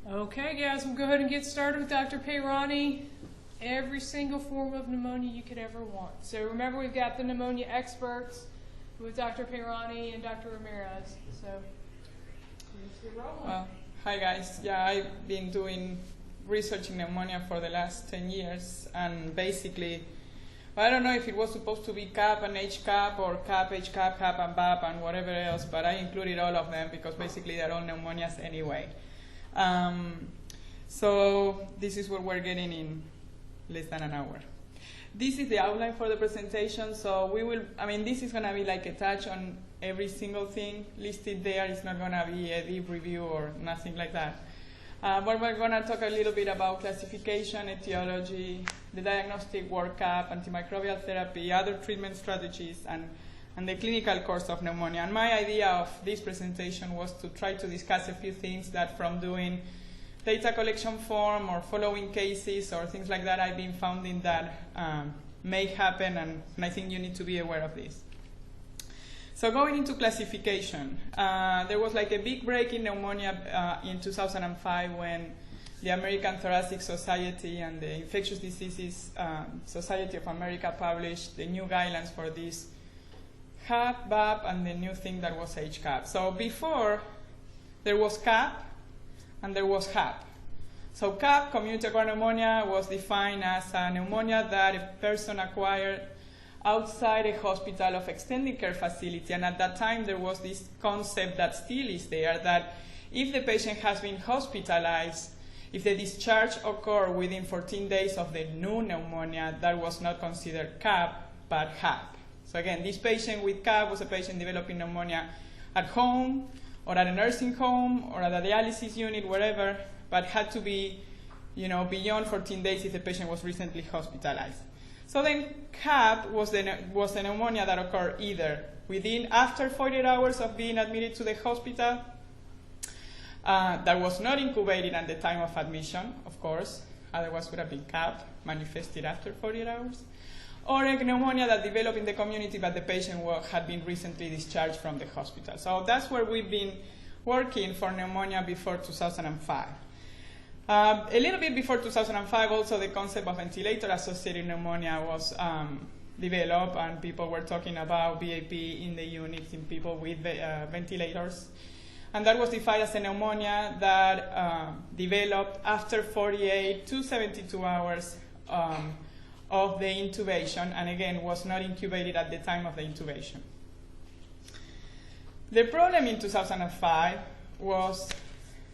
Okay, guys, we'll go ahead and get started with Dr. Peyrani. Every single form of pneumonia you could ever want. So remember, we've got the pneumonia experts with Dr. Peyrani and Dr. Ramirez. So let's get rolling. Well, hi guys. Yeah, I've been doing research in pneumonia for the last 10 years, and basically, I don't know if it was supposed to be CAP and HCAP or CAP, HCAP, HAP and VAP and whatever else, but I included all of them because basically they're all pneumonias anyway. So this is what we're getting in less than an hour. This is the outline for the presentation, so we will, this is going to be like a touch on every single thing listed there. It's not going to be a deep review or nothing like that. But we're going to talk a little bit about classification, etiology, the diagnostic workup, antimicrobial therapy, other treatment strategies, and the clinical course of pneumonia. And my idea of this presentation was to try to discuss a few things that from doing data collection form or following cases or things like that, I've been finding that may happen, and I think you need to be aware of this. So going into classification, there was like a big break in pneumonia in 2005 when the American Thoracic Society and the Infectious Diseases Society of America published the new guidelines for this HAP, VAP, and the new thing that was HCAP. So before, there was CAP and there was HAP. So CAP, community-acquired pneumonia, was defined as a pneumonia that a person acquired outside a hospital of extended care facility. And at that time, there was this concept that still is there, that if the patient has been hospitalized, if the discharge occurred within 14 days of the new pneumonia, that was not considered CAP, but HAP. So again, this patient with CAP was a patient developing pneumonia at home, or at a nursing home, or at a dialysis unit, wherever, but had to be, beyond 14 days if the patient was recently hospitalized. So then HAP was the pneumonia that occurred either after 48 hours of being admitted to the hospital, that was not incubated at the time of admission, of course, otherwise would have been CAP, manifested after 48 hours, or a pneumonia that developed in the community but the patient had been recently discharged from the hospital. So that's where we've been working for pneumonia before 2005. A little bit before 2005, also the concept of ventilator-associated pneumonia was developed, and people were talking about VAP in the units in people with ventilators. And that was defined as a pneumonia that developed after 48 to 72 hours of the intubation, and again, was not incubated at the time of the intubation. The problem in 2005 was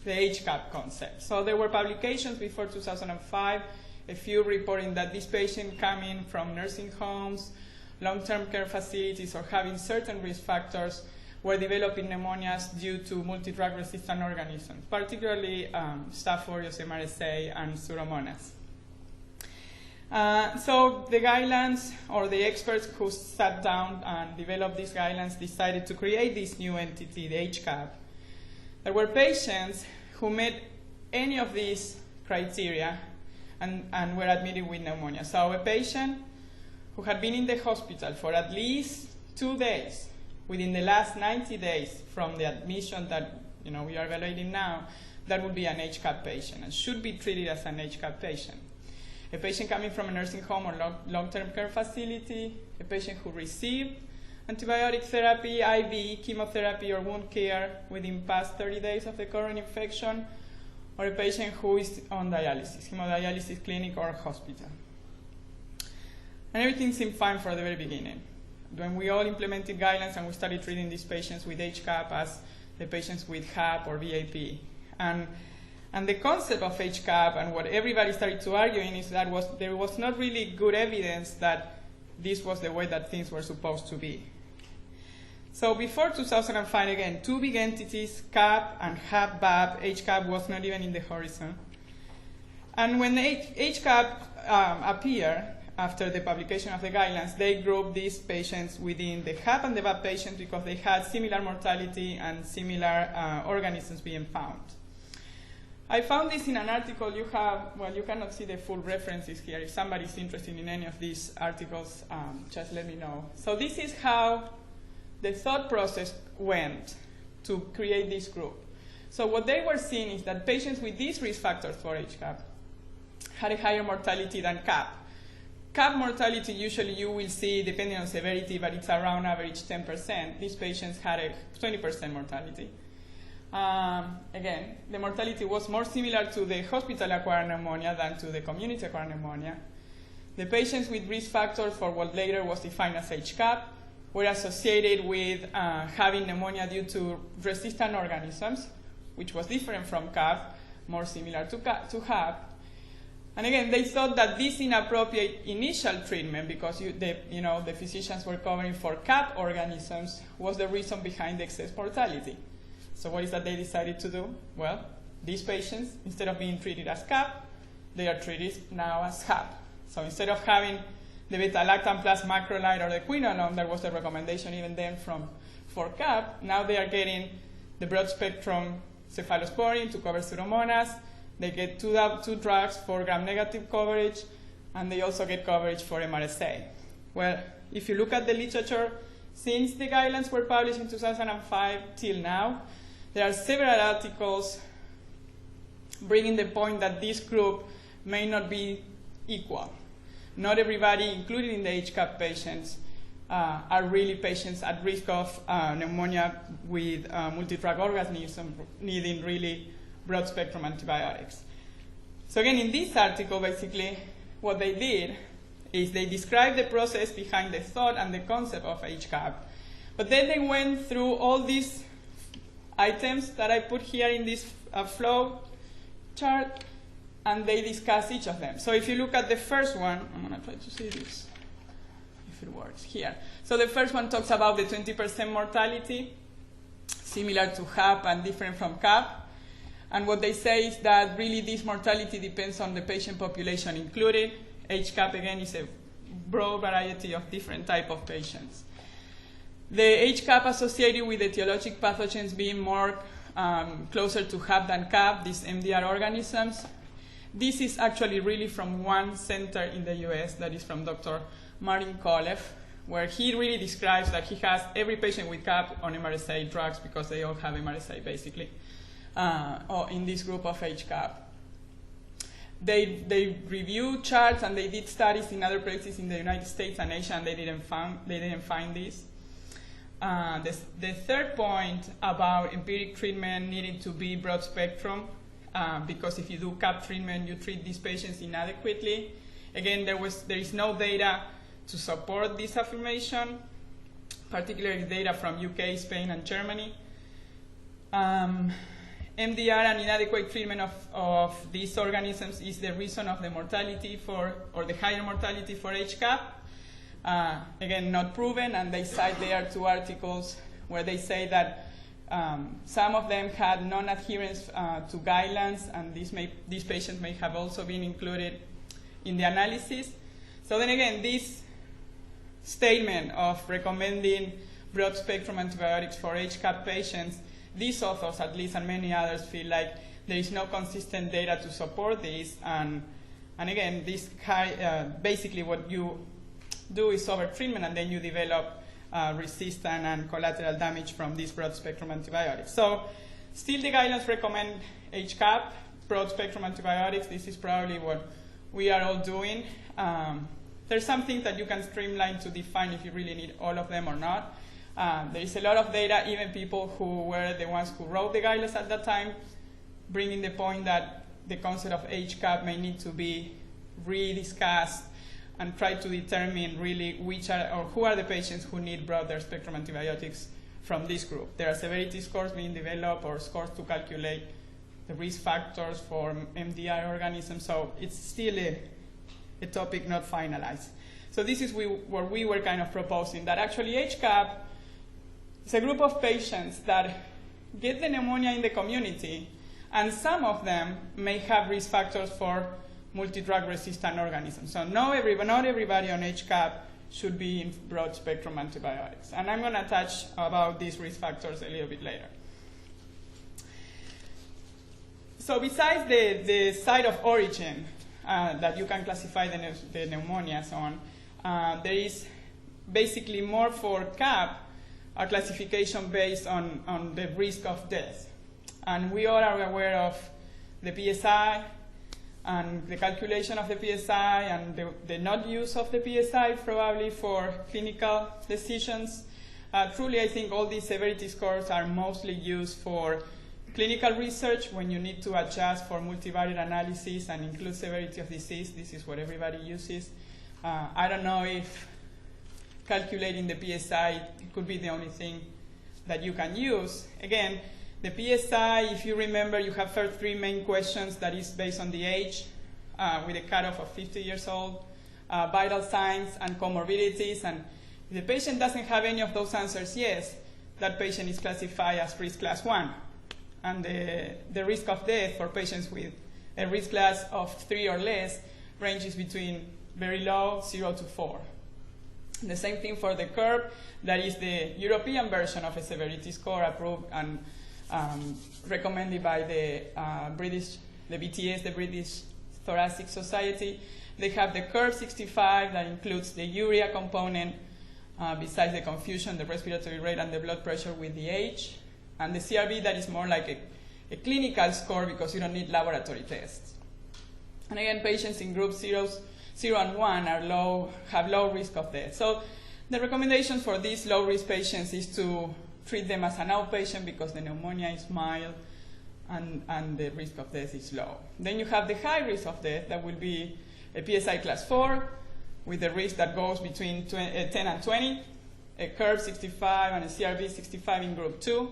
the HCAP concept. So there were publications before 2005, a few reporting that this patient coming from nursing homes, long-term care facilities, or having certain risk factors were developing pneumonias due to multi-drug resistant organisms, particularly Staph aureus, MRSA, and Pseudomonas. So the guidelines, or the experts who sat down and developed these guidelines, decided to create this new entity, the HCAP. There were patients who met any of these criteria and were admitted with pneumonia. So a patient who had been in the hospital for at least 2 days within the last 90 days from the admission that we are evaluating now, that would be an HCAP patient and should be treated as an HCAP patient. A patient coming from a nursing home or long-term care facility, a patient who received antibiotic therapy, IV, chemotherapy, or wound care within past 30 days of the current infection, or a patient who is on dialysis, hemodialysis clinic or hospital. And everything seemed fine from the very beginning. When we all implemented guidelines and we started treating these patients with HCAP as the patients with HAP or VAP. And the concept of HCAP and what everybody started to arguing is that there was not really good evidence that this was the way that things were supposed to be. So before 2005, again, two big entities, CAP and HAP, VAP. HCAP was not even in the horizon. And when HCAP appeared, after the publication of the guidelines, they grouped these patients within the HAP and the VAP patients because they had similar mortality and similar organisms being found. I found this in an article. You cannot see the full references here. If somebody's interested in any of these articles, just let me know. So this is how the thought process went to create this group. So what they were seeing is that patients with these risk factors for HCAP had a higher mortality than CAP. CAP mortality usually you will see, depending on severity, but it's around average 10%. These patients had a 20% mortality. Again, the mortality was more similar to the hospital-acquired pneumonia than to the community-acquired pneumonia. The patients with risk factors for what later was defined as HCAP were associated with having pneumonia due to resistant organisms, which was different from CAP, more similar to HAP. And again, they thought that this inappropriate initial treatment, because the physicians were covering for CAP organisms, was the reason behind the excess mortality. So what is that they decided to do? Well, these patients, instead of being treated as CAP, they are treated now as HAP. So instead of having the beta-lactam plus macrolide or the quinolone, that was the recommendation even then for CAP, now they are getting the broad-spectrum cephalosporin to cover Pseudomonas. They get two drugs for gram-negative coverage, and they also get coverage for MRSA. Well, if you look at the literature, since the guidelines were published in 2005 till now, there are several articles bringing the point that this group may not be equal. Not everybody, including in the HCAP patients, are really patients at risk of pneumonia with multi-drug organism needing really broad-spectrum antibiotics. So again, in this article, basically, what they did is they described the process behind the thought and the concept of HCAP. But then they went through all these items that I put here in this flow chart, and they discussed each of them. So if you look at the first one, I'm going to try to see this, if it works here. So the first one talks about the 20% mortality, similar to HAP and different from CAP. And what they say is that really this mortality depends on the patient population included. HCAP, again, is a broad variety of different type of patients. The HCAP associated with etiologic pathogens being more closer to HAP than CAP, these MDR organisms. This is actually really from one center in the US, that is from Dr. Martin Kolev, where he really describes that he has every patient with CAP on MRSA drugs because they all have MRSA basically, or in this group of HCAP. They reviewed charts and they did studies in other places in the United States and Asia, and they didn't find this. The third point about empiric treatment needing to be broad spectrum, because if you do CAP treatment, you treat these patients inadequately. Again, there is no data to support this affirmation, particularly data from UK, Spain, and Germany. MDR and inadequate treatment of these organisms is the reason of the mortality or the higher mortality for HCAP. Again, not proven, and they cite there two articles where they say that some of them had non-adherence to guidelines, and these patients may have also been included in the analysis. So then again, this statement of recommending broad-spectrum antibiotics for HCAP patients, these authors, at least, and many others, feel like there is no consistent data to support this, and again, this basically what you do is over-treatment, and then you develop resistance and collateral damage from these broad-spectrum antibiotics. So still the guidelines recommend HCAP, broad-spectrum antibiotics. This is probably what we are all doing. There's some things that you can streamline to define if you really need all of them or not. There is a lot of data, even people who were the ones who wrote the guidelines at that time, bringing the point that the concept of HCAP may need to be rediscussed and try to determine really who are the patients who need broader spectrum antibiotics from this group. There are severity scores being developed or scores to calculate the risk factors for MDR organisms, so it's still a topic not finalized. So this is what we were kind of proposing, that actually HCAP is a group of patients that get the pneumonia in the community, and some of them may have risk factors for multi-drug resistant organisms. So not everybody on HCAP should be in broad spectrum antibiotics. And I'm going to touch about these risk factors a little bit later. So besides the site of origin that you can classify the pneumonias on, there is basically more for CAP, a classification based on the risk of death. And we all are aware of the PSI and the calculation of the PSI and the not use of the PSI probably for clinical decisions. Truly, I think all these severity scores are mostly used for clinical research when you need to adjust for multivariate analysis and include severity of disease. This is what everybody uses. I don't know if calculating the PSI could be the only thing that you can use. Again, the PSI, if you remember, you have first three main questions that is based on the age with a cutoff of 50 years old, vital signs and comorbidities. And if the patient doesn't have any of those answers, yes, that patient is classified as risk class 1. And the risk of death for patients with a risk class of 3 or less ranges between very low, 0 to 4. The same thing for the curve. That is the European version of a severity score approved and recommended by the BTS, the British Thoracic Society. They have the curve 65 that includes the urea component, besides the confusion, the respiratory rate, and the blood pressure with the age. And the CRB that is more like a clinical score because you don't need laboratory tests. And again, patients in group 0 and 1 have low risk of death. So the recommendation for these low-risk patients is to treat them as an outpatient because the pneumonia is mild and the risk of death is low. Then you have the high risk of death that will be a PSI class 4 with the risk that goes between 10 and 20, a curve 65 and a CRB 65 in group 2.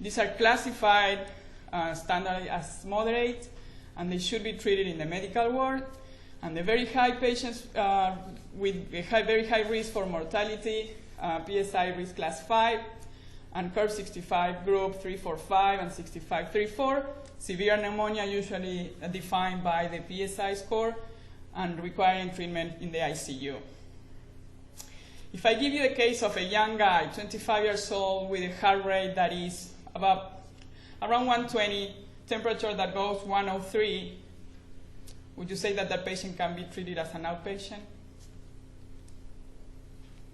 These are classified standardly as moderate, and they should be treated in the medical ward. And the very high patients with a very high risk for mortality, PSI risk class 5, and curve 65 group 345 and 65 34. Severe pneumonia usually defined by the PSI score and requiring treatment in the ICU. If I give you a case of a young guy, 25 years old, with a heart rate that is around 120, temperature that goes 103, would you say that that patient can be treated as an outpatient?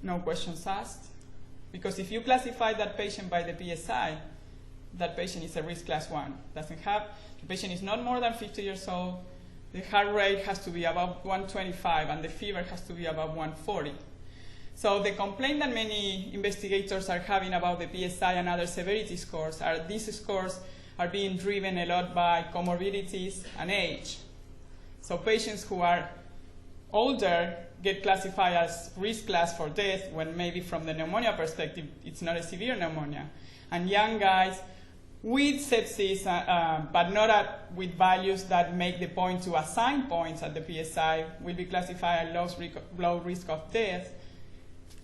No questions asked. Because if you classify that patient by the PSI, that patient is a risk class 1. The patient is not more than 50 years old, the heart rate has to be above 125, and the fever has to be above 140. So the complaint that many investigators are having about the PSI and other severity scores are these scores are being driven a lot by comorbidities and age. So patients who are older get classified as risk class for death when maybe from the pneumonia perspective it's not a severe pneumonia. And young guys with sepsis, but not with values that make the point to assign points at the PSI, will be classified as low risk of death.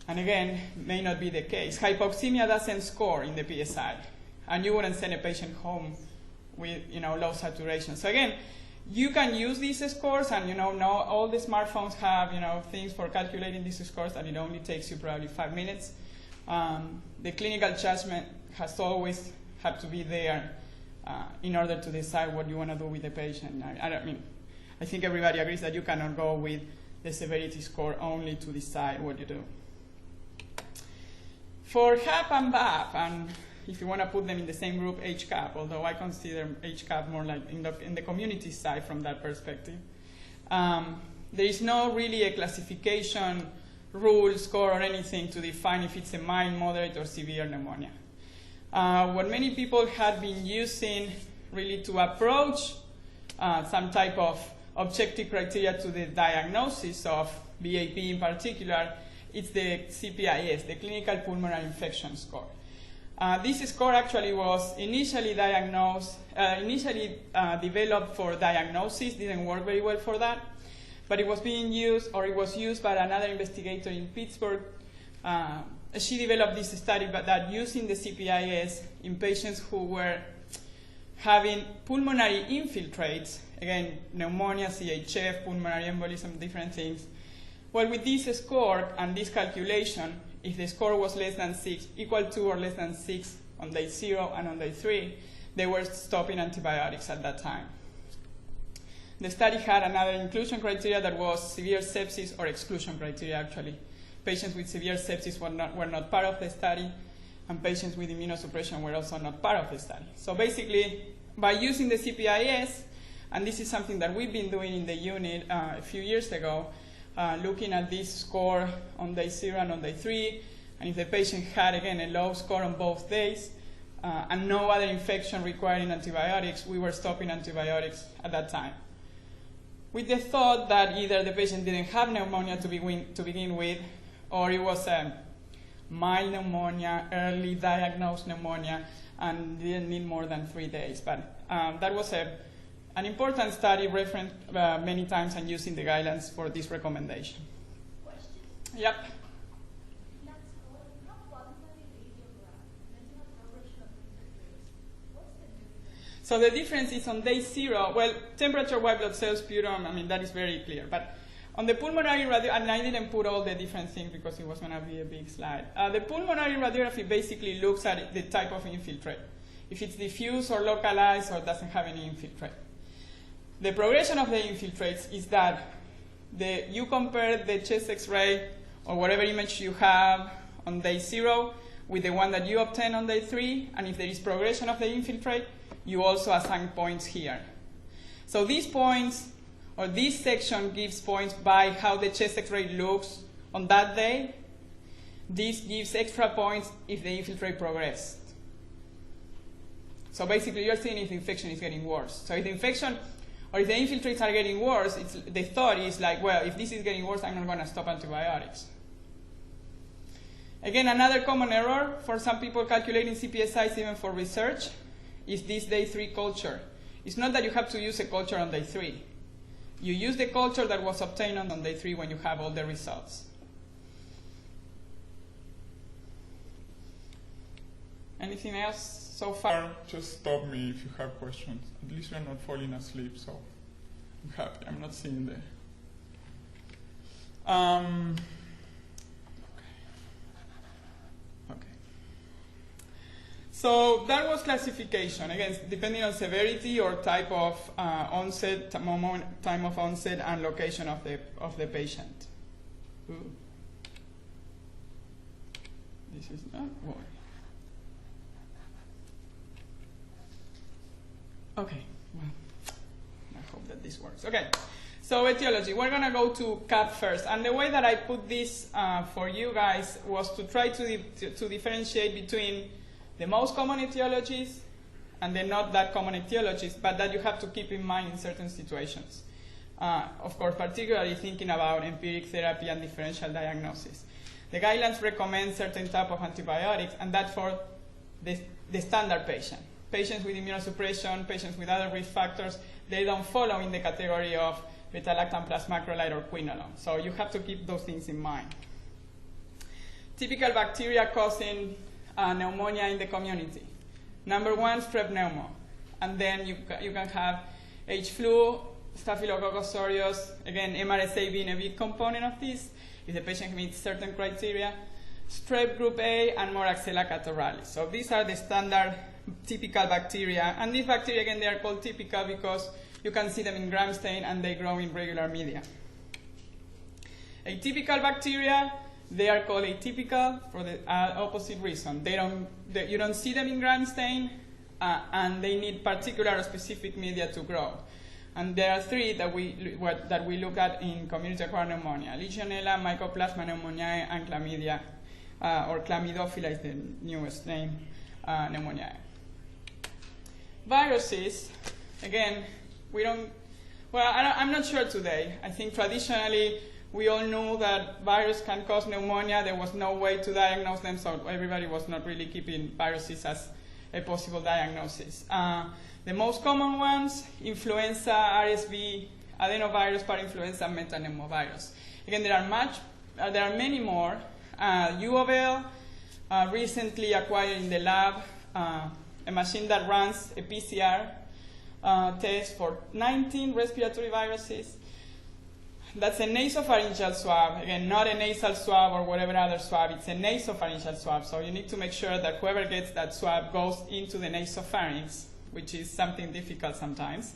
And again, may not be the case. Hypoxemia doesn't score in the PSI, and you wouldn't send a patient home with low saturation. So again, you can use these scores, and now all the smartphones have things for calculating these scores, and it only takes you probably 5 minutes. The clinical judgment has always had to be there in order to decide what you want to do with the patient. I think everybody agrees that you cannot go with the severity score only to decide what you do. For HAP and VAP, and if you want to put them in the same group, HCAP, although I consider HCAP more like in the community side from that perspective. There is no really a classification rule, score, or anything to define if it's a mild, moderate, or severe pneumonia. What many people had been using really to approach some type of objective criteria to the diagnosis of VAP in particular, it's the CPIS, the Clinical Pulmonary Infection Score. This score actually was initially developed for diagnosis, didn't work very well for that, but it was being used, or it was used by another investigator in Pittsburgh. She developed this study that using the CPIS in patients who were having pulmonary infiltrates, again, pneumonia, CHF, pulmonary embolism, different things. Well, with this score and this calculation, if the score was less than 6, equal to or less than 6 on day 0 and on day 3, they were stopping antibiotics at that time. The study had another inclusion criteria that was severe sepsis, or exclusion criteria actually. Patients with severe sepsis were not part of the study. and patients with immunosuppression were also not part of the study. So basically, by using the CPIS, and this is something that we've been doing in the unit a few years ago, looking at this score on day 0 and on day 3, and if the patient had, again, a low score on both days, and no other infection requiring antibiotics, we were stopping antibiotics at that time, with the thought that either the patient didn't have pneumonia to begin with, or it was a mild pneumonia, early diagnosed pneumonia, and didn't need more than 3 days. But that was an important study referenced many times and used in the guidelines for this recommendation. Question? Yep. So the difference is on day 0, well, temperature, white blood cells, sputum, I mean, that is very clear. But on the pulmonary radiography, and I didn't put all the different things because it was going to be a big slide. The pulmonary radiography basically looks at the type of infiltrate, if it's diffuse or localized or doesn't have any infiltrate. The progression of the infiltrates is that you compare the chest X-ray or whatever image you have on day 0 with the one that you obtain on day 3, and if there is progression of the infiltrate, you also assign points here. So these points, or this section gives points by how the chest X-ray looks on that day. This gives extra points if the infiltrate progressed. So basically you're seeing if the infection is getting worse. So if the infection, or if the infiltrates are getting worse, the thought is like, well, if this is getting worse, I'm not going to stop antibiotics. Again, another common error for some people calculating CPSIs even for research is this day 3 culture. It's not that you have to use a culture on day 3. You use the culture that was obtained on day 3 when you have all the results. Anything else so far? Just stop me if you have questions. At least you're not falling asleep, so I'm happy. I'm not seeing the... So that was classification, again, depending on severity or type of onset, time of onset, and location of the patient. Ooh. This is not boy. Okay, well, I hope that this works. Okay, so etiology. We're going to go to CAP first. And the way that I put this for you guys was to try to differentiate between the most common etiologies and the not that common etiologies, but that you have to keep in mind in certain situations. Of course, particularly thinking about empiric therapy and differential diagnosis. The guidelines recommend certain type of antibiotics, and that's for the standard patient. Patients with immunosuppression, patients with other risk factors, they don't follow in the category of beta-lactam plus macrolide or quinolone. So you have to keep those things in mind. Typical bacteria causing pneumonia in the community. Number 1, strep pneumo. And then you can have H. flu, Staphylococcus aureus, again, MRSA being a big component of this, if the patient meets certain criteria, strep group A, and Moraxella catarrhalis. So these are the standard typical bacteria. And these bacteria, again, they are called typical because you can see them in gram stain and they grow in regular media. Atypical bacteria, they are called atypical for the opposite reason. You don't see them in gram stain, and they need particular or specific media to grow. And there are 3 that we look at in community-acquired pneumonia: Legionella, Mycoplasma pneumoniae, and Chlamydia, or Chlamydophila is the newest name, pneumoniae. Viruses, again, I'm not sure today. I think traditionally we all knew that virus can cause pneumonia. There was no way to diagnose them, so everybody was not really keeping viruses as a possible diagnosis. The most common ones, influenza, RSV, adenovirus, parainfluenza, metapneumovirus. Again, there are many more. UOVL, recently acquired in the lab, a machine that runs a PCR test for 19 respiratory viruses. That's a nasopharyngeal swab. Again, not a nasal swab or whatever other swab. It's a nasopharyngeal swab. So you need to make sure that whoever gets that swab goes into the nasopharynx, which is something difficult sometimes.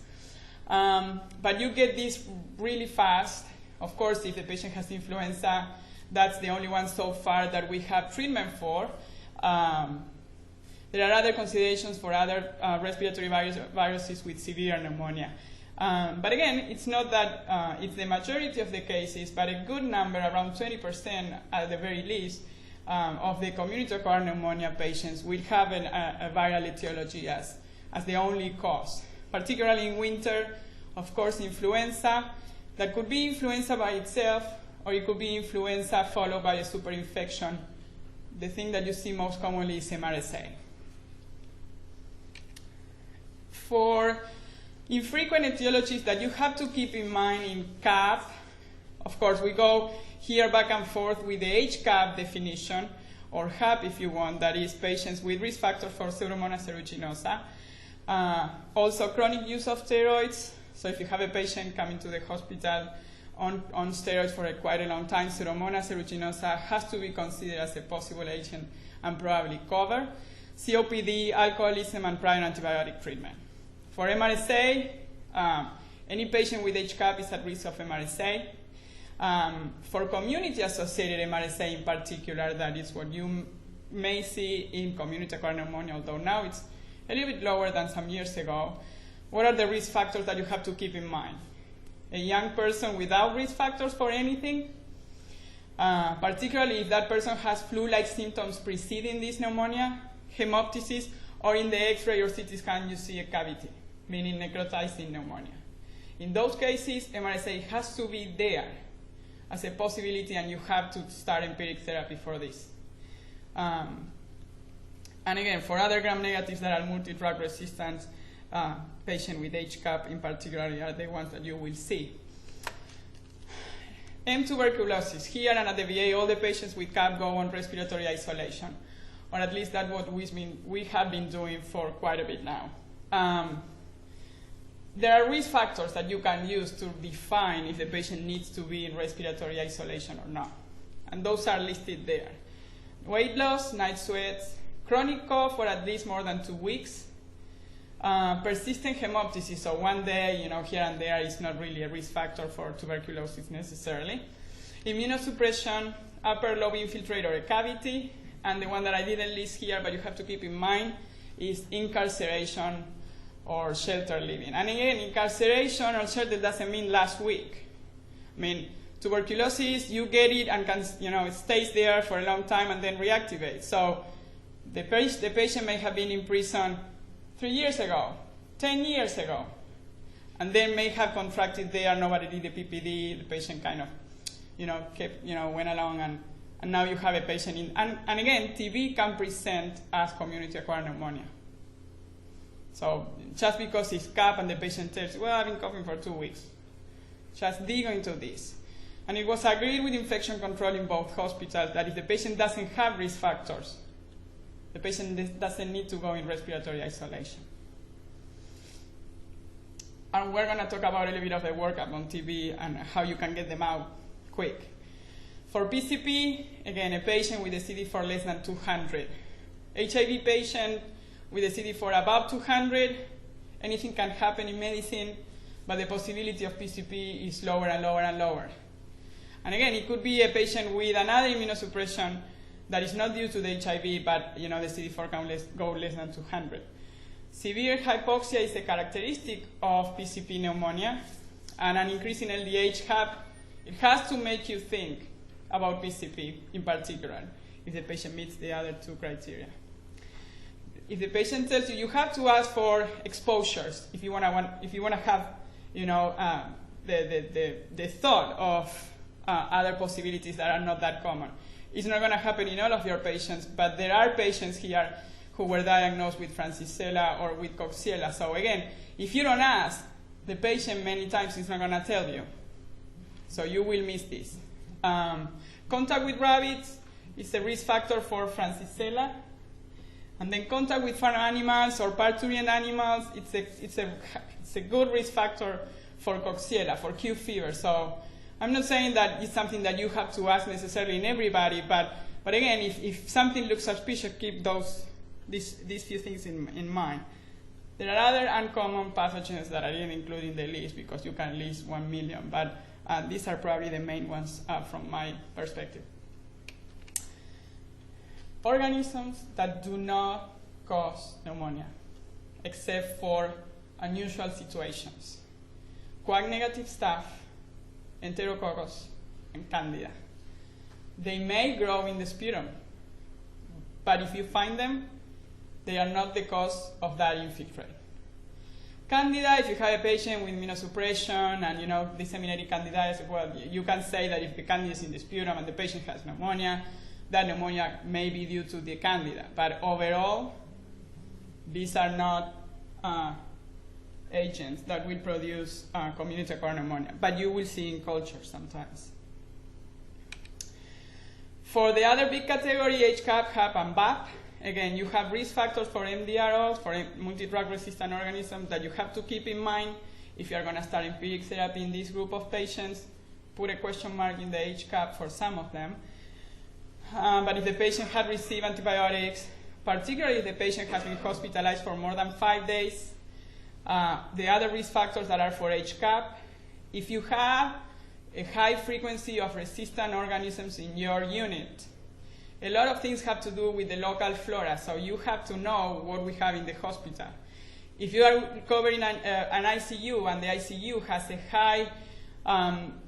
But you get this really fast. Of course, if the patient has influenza, that's the only one so far that we have treatment for. There are other considerations for other respiratory viruses with severe pneumonia. But again, it's not that it's the majority of the cases, but a good number, around 20% at the very least, of the community-acquired pneumonia patients will have a viral etiology as the only cause. Particularly in winter, of course, influenza. That could be influenza by itself, or it could be influenza followed by a superinfection. The thing that you see most commonly is MRSA. For infrequent etiologies that you have to keep in mind in CAP, of course, we go here back and forth with the HCAP definition, or HAP if you want, that is patients with risk factors for Pseudomonas aeruginosa. Also chronic use of steroids. So if you have a patient coming to the hospital on steroids for quite a long time, Pseudomonas aeruginosa has to be considered as a possible agent and probably covered. COPD, alcoholism, and prior antibiotic treatment. For MRSA, any patient with HCAP is at risk of MRSA. For community-associated MRSA in particular, that is what you may see in community-acquired pneumonia, although now it's a little bit lower than some years ago. What are the risk factors that you have to keep in mind? A young person without risk factors for anything, particularly if that person has flu-like symptoms preceding this pneumonia, hemoptysis, or in the X-ray or CT scan you see a cavity, meaning necrotizing pneumonia. In those cases, MRSA has to be there as a possibility, and you have to start empiric therapy for this. And again, for other gram-negatives that are multi-drug resistant, patients with HCAP in particular are the ones that you will see. M tuberculosis. Here and at the VA, all the patients with CAP go on respiratory isolation, or at least that's what we have been doing for quite a bit now. There are risk factors that you can use to define if the patient needs to be in respiratory isolation or not. And those are listed there. Weight loss, night sweats, chronic cough for at least more than 2 weeks, persistent hemoptysis, so one day, here and there is not really a risk factor for tuberculosis necessarily. Immunosuppression, upper lobe infiltrate or a cavity, and the one that I didn't list here, but you have to keep in mind, is incarceration or shelter living. And again, incarceration or shelter doesn't mean last week. I mean, tuberculosis, you get it and it stays there for a long time and then reactivates. So the patient may have been in prison 3 years ago, 10 years ago, and then may have contracted there, nobody did the PPD, the patient kind of, kept, went along, and now you have a patient in, and again, TB can present as community-acquired pneumonia. So just because it's CAP and the patient tells you, well, I've been coughing for 2 weeks, just dig into this. And it was agreed with infection control in both hospitals that if the patient doesn't have risk factors, the patient doesn't need to go in respiratory isolation. And we're going to talk about a little bit of the workup on TB and how you can get them out quick. For PCP, again, a patient with a CD4 less than 200. HIV patient with a CD4 above 200, anything can happen in medicine, but the possibility of PCP is lower and lower and lower. And again, it could be a patient with another immunosuppression that is not due to the HIV, but the CD4 can go less than 200. Severe hypoxia is a characteristic of PCP pneumonia, and an increase in LDH HAP, it has to make you think about PCP in particular, if the patient meets the other two criteria. If the patient tells you, you have to ask for exposures if you want to have, the thought of other possibilities that are not that common. It's not going to happen in all of your patients, but there are patients here who were diagnosed with Francisella or with Coxiella. So again, if you don't ask, the patient many times is not going to tell you. So you will miss this. Contact with rabbits is a risk factor for Francisella. And then contact with farm animals or parturient animals, it's a good risk factor for Coxiella, for Q fever. So I'm not saying that it's something that you have to ask necessarily in everybody, but again, if something looks suspicious, keep these few things in mind. There are other uncommon pathogens that I didn't include in the list because you can list 1 million, but these are probably the main ones from my perspective. organisms that do not cause pneumonia, except for unusual situations. Coag-negative staph, Enterococcus, and Candida. They may grow in the sputum, but if you find them, they are not the cause of that infiltrate. Candida, if you have a patient with immunosuppression and disseminated candidiasis, well, you can say that if the candida is in the sputum and the patient has pneumonia, that pneumonia may be due to the candida. But overall, these are not agents that will produce community-acquired pneumonia, but you will see in culture sometimes. For the other big category, HCAP, HAP, and VAP, again, you have risk factors for MDROs, for multi-drug resistant organisms that you have to keep in mind if you are going to start empiric therapy in this group of patients. Put a question mark in the HCAP for some of them. But if the patient had received antibiotics, particularly if the patient has been hospitalized for more than 5 days, the other risk factors that are for HCAP, if you have a high frequency of resistant organisms in your unit, a lot of things have to do with the local flora, so you have to know what we have in the hospital. If you are covering an ICU and the ICU has a high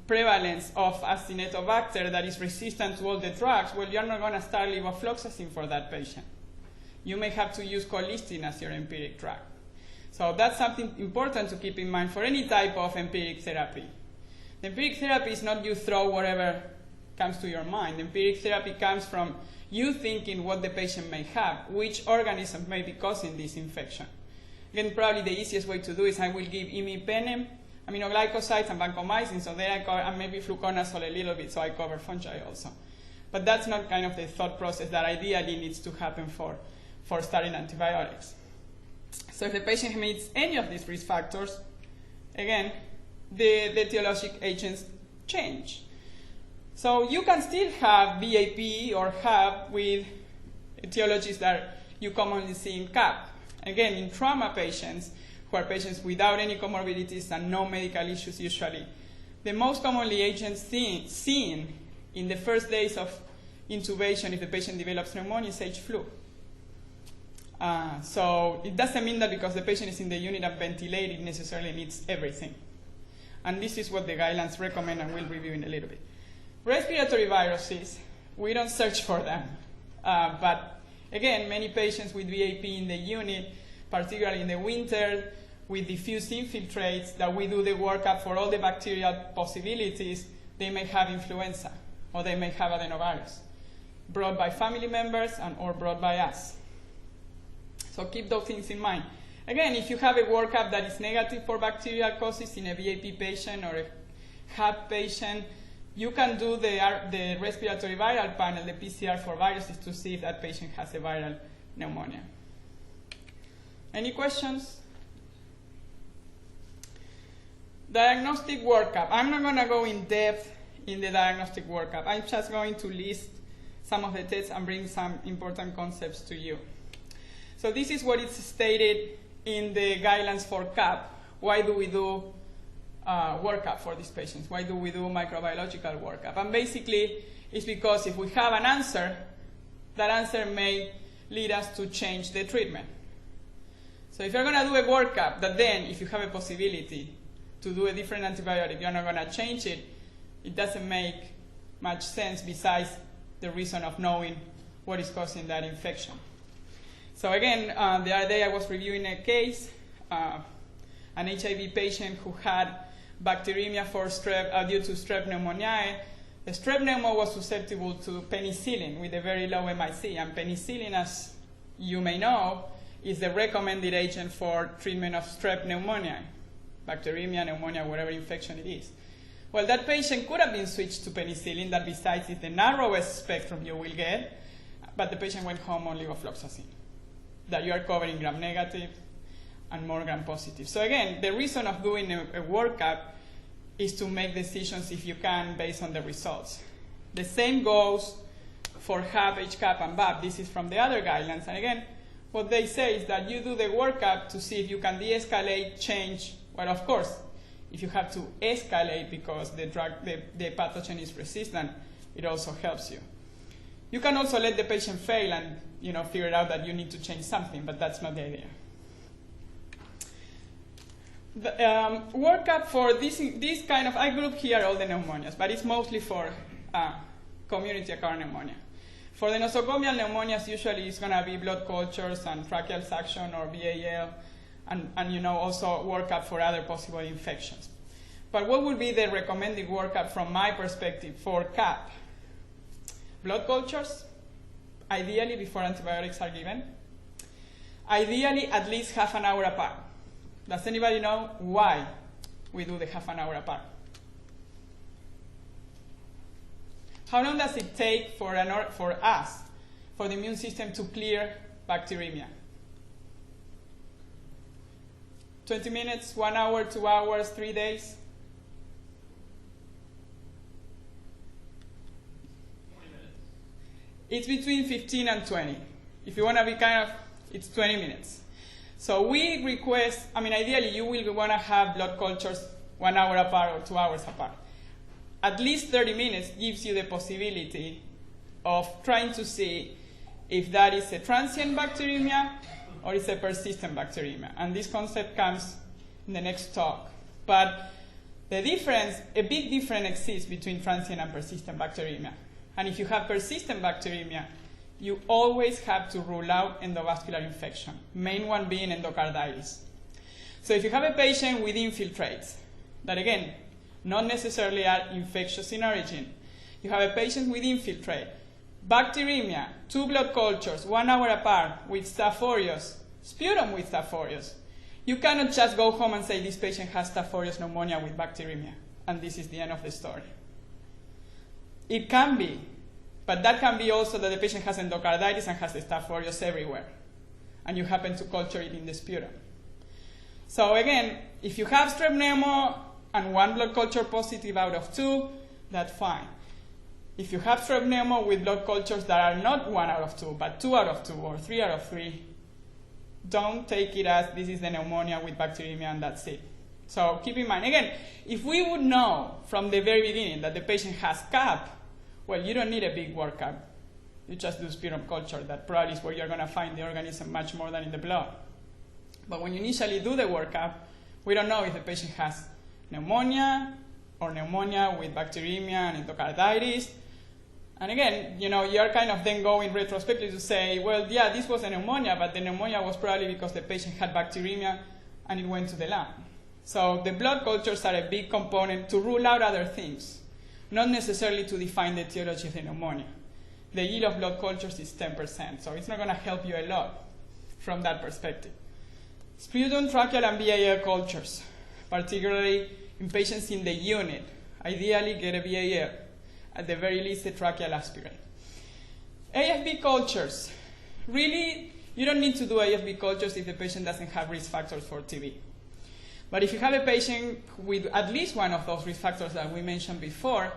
prevalence of Acinetobacter that is resistant to all the drugs, well, you're not going to start levofloxacin for that patient. You may have to use colistin as your empiric drug. So that's something important to keep in mind for any type of empiric therapy. The empiric therapy is not you throw whatever comes to your mind. The empiric therapy comes from you thinking what the patient may have, which organism may be causing this infection. Again, probably the easiest way to do is I will give imipenem, aminoglycosides, and vancomycin, so there I cover, and maybe fluconazole a little bit, so I cover fungi also. But that's not kind of the thought process that ideally needs to happen for starting antibiotics. So if the patient meets any of these risk factors, again, the etiologic agents change. So you can still have VAP or HAP with etiologies that you commonly see in CAP. Again, in trauma patients, who are patients without any comorbidities and no medical issues usually, the most commonly agents seen in the first days of intubation if the patient develops pneumonia is H-flu. So it doesn't mean that because the patient is in the unit and ventilated necessarily needs everything. And this is what the guidelines recommend, and we'll review in a little bit. Respiratory viruses, we don't search for them. But again, many patients with VAP in the unit, particularly in the winter, with diffuse infiltrates, that we do the workup for all the bacterial possibilities, they may have influenza, or they may have adenovirus, brought by family members or brought by us. So keep those things in mind. Again, if you have a workup that is negative for bacterial causes in a VAP patient or a HAP patient, you can do the respiratory viral panel, the PCR for viruses, to see if that patient has a viral pneumonia. Any questions? Diagnostic workup. I'm not going to go in depth in the diagnostic workup. I'm just going to list some of the tests and bring some important concepts to you. So this is what is stated in the guidelines for CAP. Why do we do workup for these patients? Why do we do microbiological workup? And basically, it's because if we have an answer, that answer may lead us to change the treatment. So if you're going to do a workup, that then, if you have a possibility to do a different antibiotic, you're not going to change it, it doesn't make much sense besides the reason of knowing what is causing that infection. So again, the other day I was reviewing a case, an HIV patient who had bacteremia for strep due to strep pneumoniae. The strep pneumo was susceptible to penicillin with a very low MIC, and penicillin, as you may know, is the recommended agent for treatment of strep pneumonia, bacteremia, pneumonia, whatever infection it is. Well, that patient could have been switched to penicillin, that besides is the narrowest spectrum you will get, but the patient went home on levofloxacin, that you are covering gram-negative and more gram-positive. So again, the reason of doing a workup is to make decisions, if you can, based on the results. The same goes for HAP, HCAP, and VAP. This is from the other guidelines. And again, what they say is that you do the workup to see if you can de-escalate, change. Well, of course, if you have to escalate because the pathogen is resistant, it also helps you. You can also let the patient fail and figure out that you need to change something, but that's not the idea. The workup for this kind of, I group here all the pneumonias, but it's mostly for community acquired pneumonia. For the nosocomial pneumonias, usually it's going to be blood cultures and tracheal suction or BAL, and also workup for other possible infections. But what would be the recommended workup from my perspective for CAP? Blood cultures, ideally before antibiotics are given. Ideally at least half an hour apart. Does anybody know why we do the half an hour apart? How long does it take for us, for the immune system to clear bacteremia? 20 minutes, 1 hour, 2 hours, 3 days? 20 minutes. It's between 15 and 20. If you want to be it's 20 minutes. So we request, ideally you will want to have blood cultures 1 hour apart or 2 hours apart. At least 30 minutes gives you the possibility of trying to see if that is a transient bacteremia or it's a persistent bacteremia. And this concept comes in the next talk. But the difference, a big difference exists between transient and persistent bacteremia. And if you have persistent bacteremia, you always have to rule out endovascular infection, main one being endocarditis. So if you have a patient with infiltrates, that again, not necessarily are infectious in origin, you have a patient with infiltrate, bacteremia, 2 blood cultures, 1 hour apart with Staph aureus, sputum with Staph aureus, you cannot just go home and say this patient has Staph aureus pneumonia with bacteremia, and this is the end of the story. It can be, but that can be also that the patient has endocarditis and has the Staph aureus everywhere, and you happen to culture it in the sputum. So again, if you have strep pneumo and 1 blood culture positive out of 2, that's fine. If you have strep pneumo with blood cultures that are not 1 out of 2, but 2 out of 2 or 3 out of 3, don't take it as this is the pneumonia with bacteremia and that's it. So keep in mind, again, if we would know from the very beginning that the patient has CAP, well, you don't need a big workup. You just do sputum culture. That probably is where you're going to find the organism much more than in the blood. But when you initially do the workup, we don't know if the patient has pneumonia or pneumonia with bacteremia and endocarditis. And again, you're kind of then going retrospectively to say, well, yeah, this was a pneumonia, but the pneumonia was probably because the patient had bacteremia and it went to the lung. So the blood cultures are a big component to rule out other things, not necessarily to define the etiology of the pneumonia. The yield of blood cultures is 10%, so it's not going to help you a lot from that perspective. Sputum, tracheal, and BAL cultures, particularly in patients in the unit. Ideally, get a BAL. At the very least, a tracheal aspirate. AFB cultures. Really, you don't need to do AFB cultures if the patient doesn't have risk factors for TB. But if you have a patient with at least one of those risk factors that we mentioned before,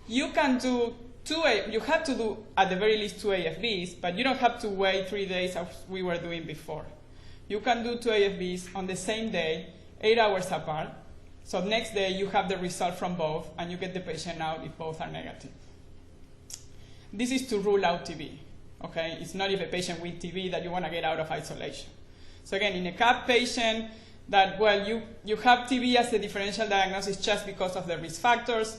you can do you have to do at the very least 2 AFBs, but you don't have to wait 3 days as we were doing before. You can do 2 AFBs on the same day, 8 hours apart. So next day you have the result from both, and you get the patient out if both are negative. This is to rule out TB. Okay? It's not if a patient with TB that you want to get out of isolation. So again, in a CAP patient that, well, you have TB as a differential diagnosis just because of the risk factors,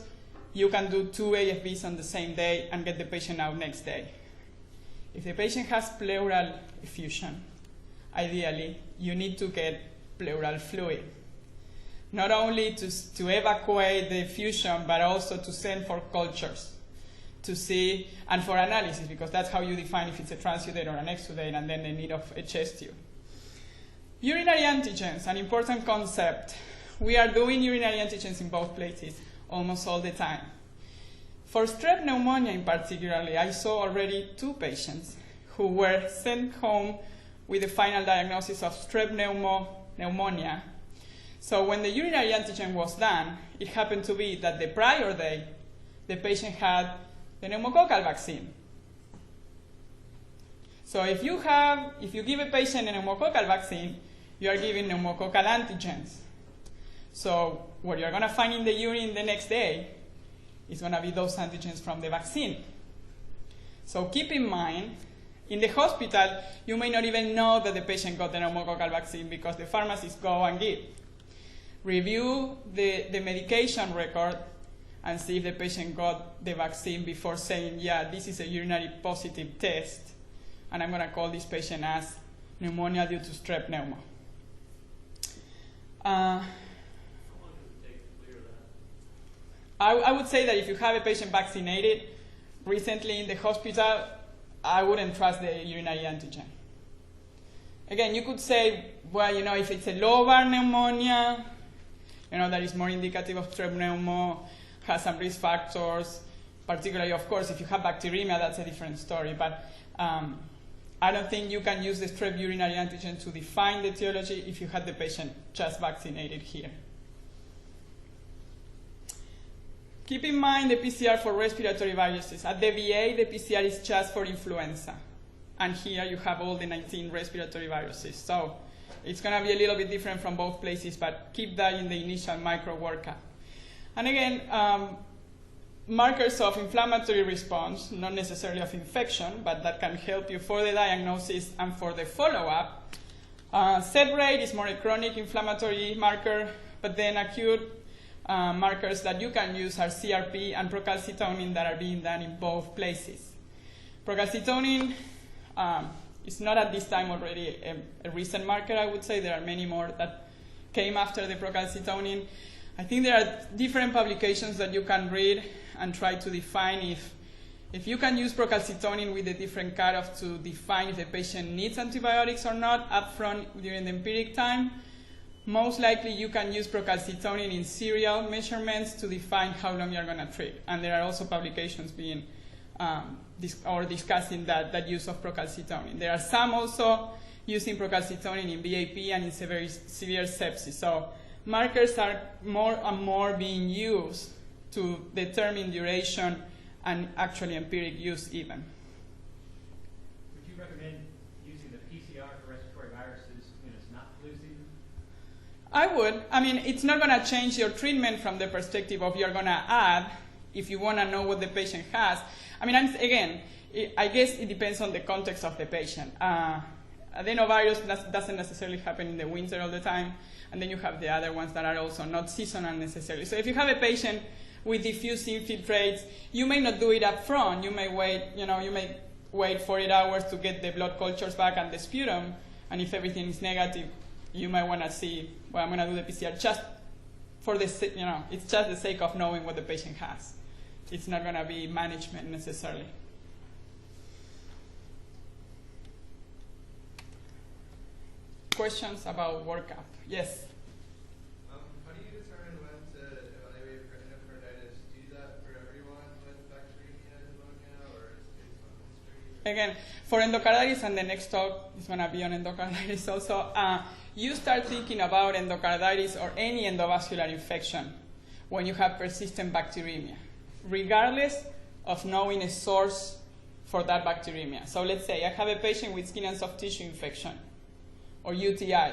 you can do 2 AFBs on the same day and get the patient out next day. If the patient has pleural effusion, ideally, you need to get pleural fluid. Not only to evacuate the effusion, but also to send for cultures to see, and for analysis, because that's how you define if it's a transudate or an exudate, and then the need of a chest tube. Urinary antigens, an important concept. We are doing urinary antigens in both places almost all the time. For strep pneumonia in particular, I saw already 2 patients who were sent home with the final diagnosis of strep pneumonia. So when the urinary antigen was done, it happened to be that the prior day, the patient had the pneumococcal vaccine. So if you give a patient a pneumococcal vaccine, you are giving pneumococcal antigens. So what you're going to find in the urine the next day is going to be those antigens from the vaccine. So keep in mind, in the hospital, you may not even know that the patient got the pneumococcal vaccine because the pharmacists go and give. Review the medication record and see if the patient got the vaccine before saying, yeah, this is a urinary positive test, and I'm going to call this patient as pneumonia due to strep pneumo. How long does it take to clear that? I would say that if you have a patient vaccinated recently in the hospital, I wouldn't trust the urinary antigen. Again, you could say, well, you know, if it's a lobar pneumonia, you know, that is more indicative of strep pneumo, has some risk factors, particularly, of course, if you have bacteremia, that's a different story. But I don't think you can use the strep urinary antigen to define the etiology if you had the patient just vaccinated here. Keep in mind the PCR for respiratory viruses. At the VA, the PCR is just for influenza. And here you have all the 19 respiratory viruses. So it's going to be a little bit different from both places, but keep that in the initial micro workup. And again, markers of inflammatory response, not necessarily of infection, but that can help you for the diagnosis and for the follow-up. Severity is more a chronic inflammatory marker, but then acute markers that you can use are CRP and procalcitonin that are being done in both places. Procalcitonin is not at this time already a recent marker, I would say. There are many more that came after the procalcitonin. I think there are different publications that you can read and try to define if you can use procalcitonin with a different cutoff to define if the patient needs antibiotics or not upfront during the empiric time. Most likely you can use procalcitonin in serial measurements to define how long you're going to treat. And there are also publications being discussing that use of procalcitonin. There are some also using procalcitonin in VAP and in severe sepsis. So markers are more and more being used to determine duration and actually empiric use even. Would you recommend using the PCR for respiratory viruses when it's not flu season? I would. I mean, it's not going to change your treatment from the perspective of you're going to add if you want to know what the patient has. I mean, I guess it depends on the context of the patient. Adenovirus doesn't necessarily happen in the winter all the time, and then you have the other ones that are also not seasonal necessarily. So if you have a patient with diffuse infiltrates, you may not do it up front. You may wait 48 hours to get the blood cultures back and the sputum, and if everything is negative, you might want to see, well, I'm going to do the PCR just for the, it's just the sake of knowing what the patient has. It's not going to be management necessarily. Questions about workup? Yes? How do you determine when to evaluate for endocarditis? Do you do that for everyone with bacteremia pneumonia, or is it based on history? Again, for endocarditis, and the next talk is going to be on endocarditis also, you start thinking about endocarditis or any endovascular infection when you have persistent bacteremia, regardless of knowing a source for that bacteremia. So let's say I have a patient with skin and soft tissue infection or UTI,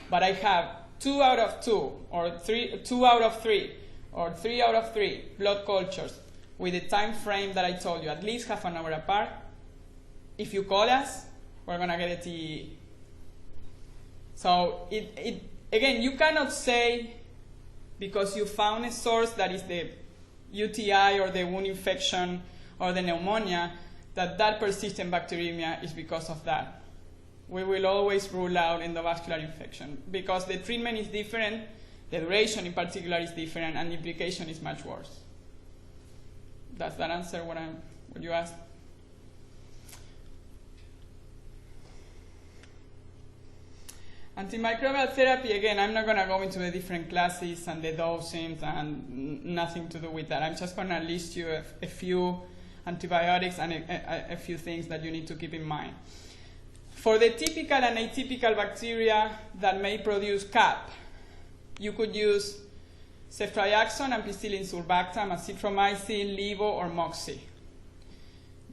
but I have 2 out of 2, or 2 out of 3, or 3 out of 3 blood cultures with the time frame that I told you, at least half an hour apart. If you call us, we're going to get a TEE. So again, you cannot say because you found a source that is the UTI or the wound infection or the pneumonia that persistent bacteremia is because of that. We will always rule out endovascular infection because the treatment is different, the duration in particular is different, and the implication is much worse. Does that answer what you asked? Antimicrobial therapy, again, I'm not going to go into the different classes and the dosings and nothing to do with that. I'm just going to list you a few antibiotics and a few things that you need to keep in mind. For the typical and atypical bacteria that may produce CAP, you could use ceftriaxone, ampicillin surfactant, azithromycin, levo, or moxi.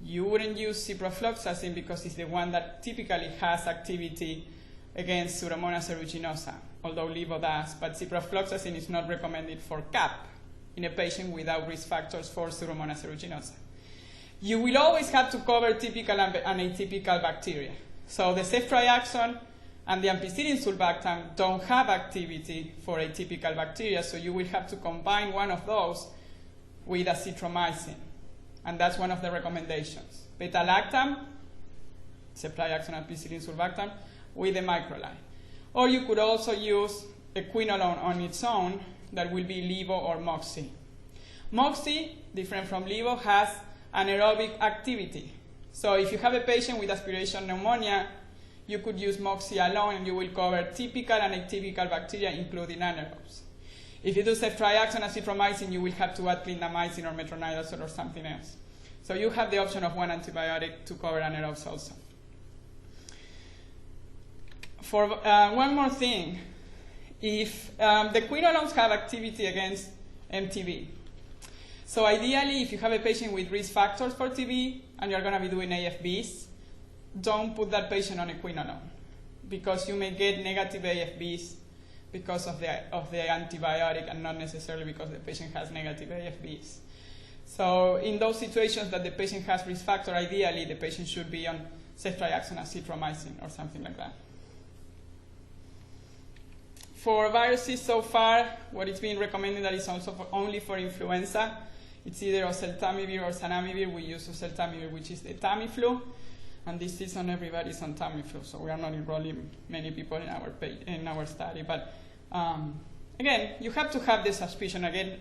You wouldn't use ciprofloxacin because it's the one that typically has activity against Pseudomonas aeruginosa, although levo does, but ciprofloxacin is not recommended for CAP in a patient without risk factors for Pseudomonas aeruginosa. You will always have to cover typical and atypical bacteria. So the ceftriaxone and the ampicillin sulbactam don't have activity for atypical bacteria, so you will have to combine one of those with azithromycin. And that's one of the recommendations. Beta-lactam, ceftriaxone, ampicillin sulbactam, with the macrolide. Or you could also use a quinolone on its own, that will be levo or moxi. Moxi, different from levo, has anaerobic activity. So if you have a patient with aspiration pneumonia, you could use moxi alone and you will cover typical and atypical bacteria, including anaerobes. If you do ceftriaxone, azithromycin, you will have to add clindamycin or metronidazole or something else. So you have the option of one antibiotic to cover anaerobes also. For one more thing, if the quinolones have activity against MTB, so ideally, if you have a patient with risk factors for TB and you're going to be doing AFBs, don't put that patient on a quinolone, because you may get negative AFBs because of the antibiotic and not necessarily because the patient has negative AFBs. So in those situations that the patient has risk factor, ideally the patient should be on ceftriaxone, azithromycin, or something like that. For viruses so far, what is being recommended that is also only for influenza. It's either oseltamivir or zanamivir. We use oseltamivir, which is the Tamiflu. And this season, everybody's on Tamiflu, so we are not enrolling many people in our study. But again, you have to have the suspicion. Again,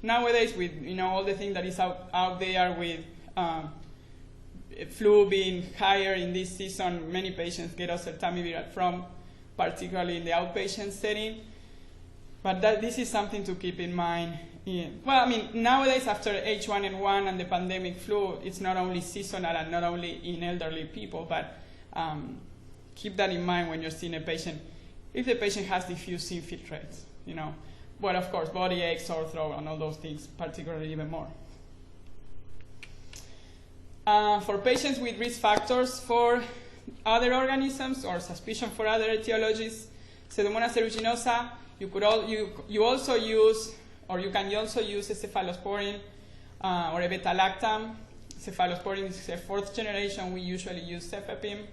nowadays, with all the things that is out there with flu being higher in this season, many patients get oseltamivir from, particularly in the outpatient setting. But this is something to keep in mind. Nowadays, after H1N1 and the pandemic flu, it's not only seasonal and not only in elderly people, but keep that in mind when you're seeing a patient. If the patient has diffuse infiltrates, well, of course, body ache, sore throat, and all those things, particularly even more. For patients with risk factors for other organisms or suspicion for other etiologies, Pseudomonas aeruginosa, you can also use a cephalosporin or a beta-lactam. Cephalosporin is a 4th generation. We usually use cefepime.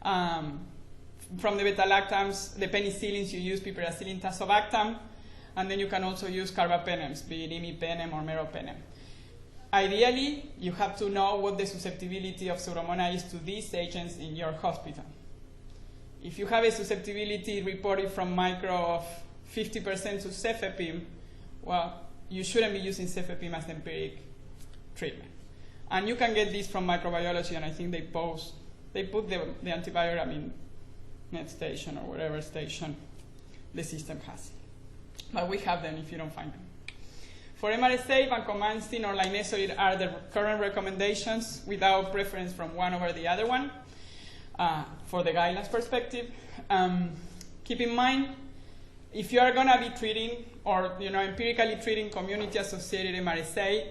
From the beta-lactams, the penicillins, you use piperacillin tazobactam. And then you can also use carbapenems, be it imipenem or meropenem. Ideally, you have to know what the susceptibility of Pseudomonas is to these agents in your hospital. If you have a susceptibility reported from micro of 50% to cefepime, well, you shouldn't be using cefepime as empiric treatment. And you can get this from microbiology, and I think they put the antibiogram in net station or whatever station the system has. But we have them if you don't find them. For MRSA, vancomycin or linezolid are the current recommendations without preference from one over the other one for the guidelines perspective. Keep in mind, if you are going to be treating or empirically treating community-associated MRSA,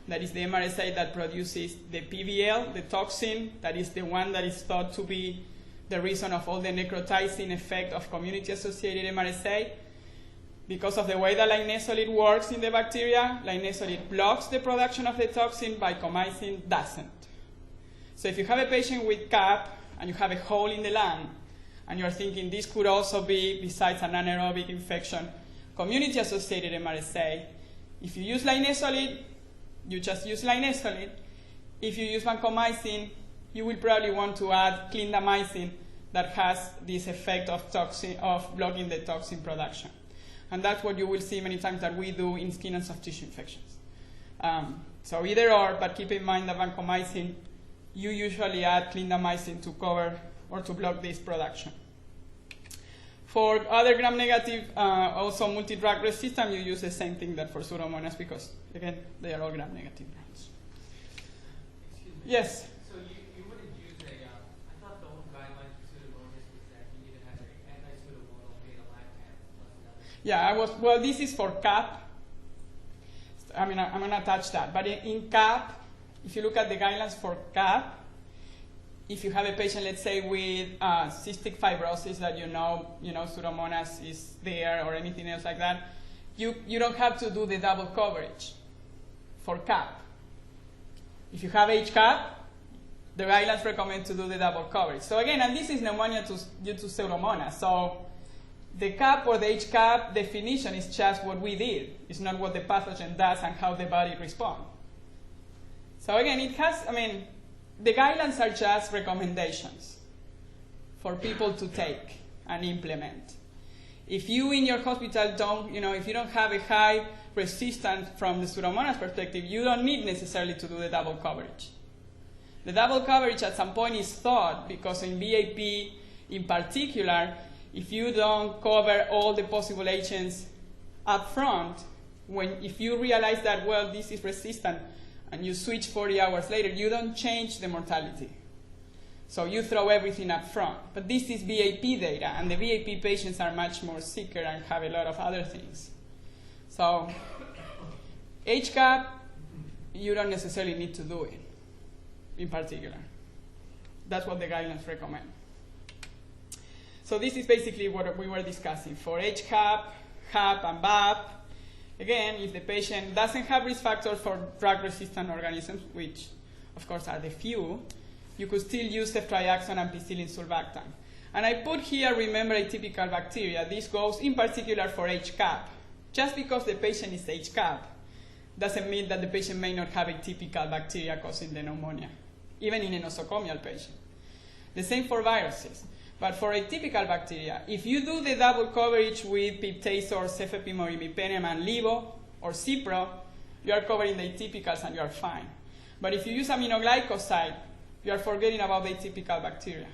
that is the MRSA that produces the PBL, the toxin, that is the one that is thought to be the reason of all the necrotizing effect of community-associated MRSA. Because of the way that linezolid works in the bacteria, linezolid blocks the production of the toxin, vancomycin doesn't. So if you have a patient with CAP and you have a hole in the lung, and you're thinking this could also be, besides an anaerobic infection, community-associated MRSA, if you use linezolid, you just use linezolid. If you use vancomycin, you will probably want to add clindamycin that has this effect of blocking the toxin production. And that's what you will see many times that we do in skin and soft tissue infections. So either or, but keep in mind that vancomycin, you usually add clindamycin to cover or to block this production. For other gram-negative, also multi-drug resistant, you use the same thing that for Pseudomonas because, again, they are all gram-negative drugs. Excuse me. Yes? So you wouldn't use I thought the whole guideline for Pseudomonas was that you need to have an anti-Pseudomonal beta-lactam plus the other. Yeah, well, this is for CAP. I'm going to touch that. But in CAP, if you look at the guidelines for CAP, if you have a patient, let's say, with cystic fibrosis that Pseudomonas is there or anything else like that, you don't have to do the double coverage for CAP. If you have HCAP, the guidelines recommend to do the double coverage. So again, and this is pneumonia due to Pseudomonas. So the CAP or the HCAP definition is just what we did. It's not what the pathogen does and how the body responds. So again, it has, I mean, the guidelines are just recommendations for people to take and implement. If you in your hospital don't, if you don't have a high resistance from the Pseudomonas perspective, you don't need necessarily to do the double coverage. The double coverage at some point is thought because in VAP in particular, if you don't cover all the possible agents up front, if you realize that, well, this is resistant, and you switch 40 hours later, you don't change the mortality. So you throw everything up front. But this is VAP data, and the VAP patients are much more sicker and have a lot of other things. So HCAP, you don't necessarily need to do it in particular. That's what the guidelines recommend. So this is basically what we were discussing. For HCAP, HAP, and VAP, again, if the patient doesn't have risk factors for drug-resistant organisms, which of course are the few, you could still use ceftriaxone and penicillin sulbactam. And I put here, remember, atypical bacteria. This goes in particular for HCAP. Just because the patient is HCAP doesn't mean that the patient may not have atypical bacteria causing the pneumonia, even in a nosocomial patient. The same for viruses. But for atypical bacteria, if you do the double coverage with piptazor, cefepime, or imipenem, and levo, or cipro, you are covering the atypicals and you are fine. But if you use aminoglycoside, you are forgetting about the atypical bacteria.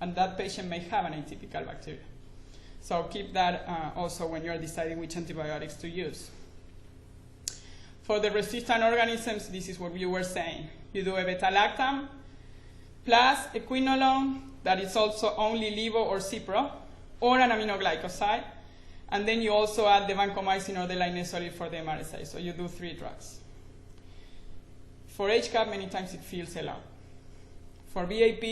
And that patient may have an atypical bacteria. So keep that also when you are deciding which antibiotics to use. For the resistant organisms, this is what you were saying. You do a beta-lactam plus a quinolone, that is also only levo or cipro, or an aminoglycoside, and then you also add the vancomycin or the linezolid for the MRSA, so you do 3 drugs. For HCAP, many times it feels a lot. For VAP,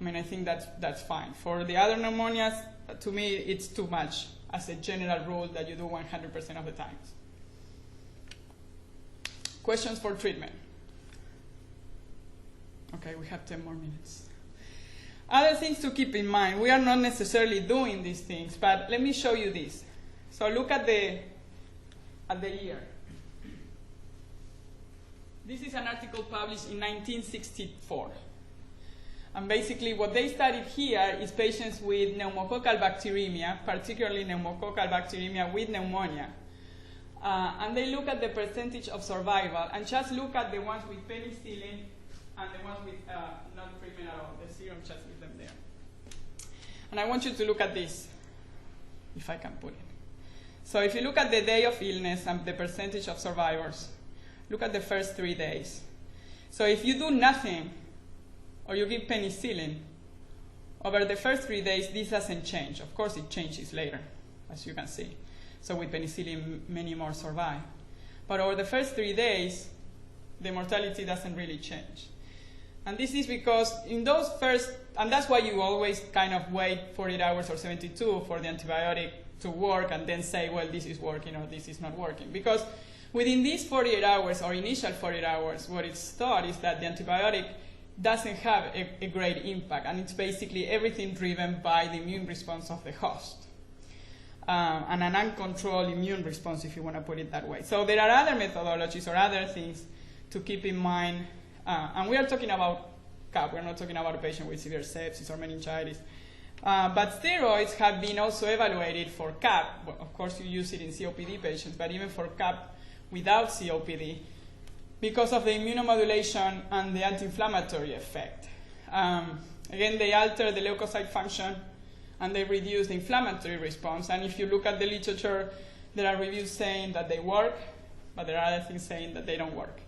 I think that's fine. For the other pneumonias, to me, it's too much as a general rule that you do 100% of the times. Questions for treatment? Okay, we have 10 more minutes. Other things to keep in mind. We are not necessarily doing these things, but let me show you this. So look at the year. This is an article published in 1964. And basically what they studied here is patients with pneumococcal bacteremia, particularly pneumococcal bacteremia with pneumonia. And they look at the percentage of survival and just look at the ones with penicillin and the ones with no treatment at all. The serum, just leave them there. And I want you to look at this, if I can put it. So if you look at the day of illness and the percentage of survivors, look at the first 3 days. So if you do nothing, or you give penicillin, over the first 3 days, this doesn't change. Of course, it changes later, as you can see. So with penicillin, many more survive. But over the first 3 days, the mortality doesn't really change. And this is because in those first, and that's why you always kind of wait 48 hours or 72 for the antibiotic to work and then say, well, this is working or this is not working. Because within these 48 hours or initial 48 hours, what it's thought is that the antibiotic doesn't have a great impact, and it's basically everything driven by the immune response of the host. And an uncontrolled immune response, if you want to put it that way. So there are other methodologies or other things to keep in mind. And we are talking about CAP. We're not talking about a patient with severe sepsis or meningitis. But steroids have been also evaluated for CAP. Well, of course, you use it in COPD patients, but even for CAP without COPD, because of the immunomodulation and the anti-inflammatory effect. Again, they alter the leukocyte function and they reduce the inflammatory response. And if you look at the literature, there are reviews saying that they work, but there are other things saying that they don't work.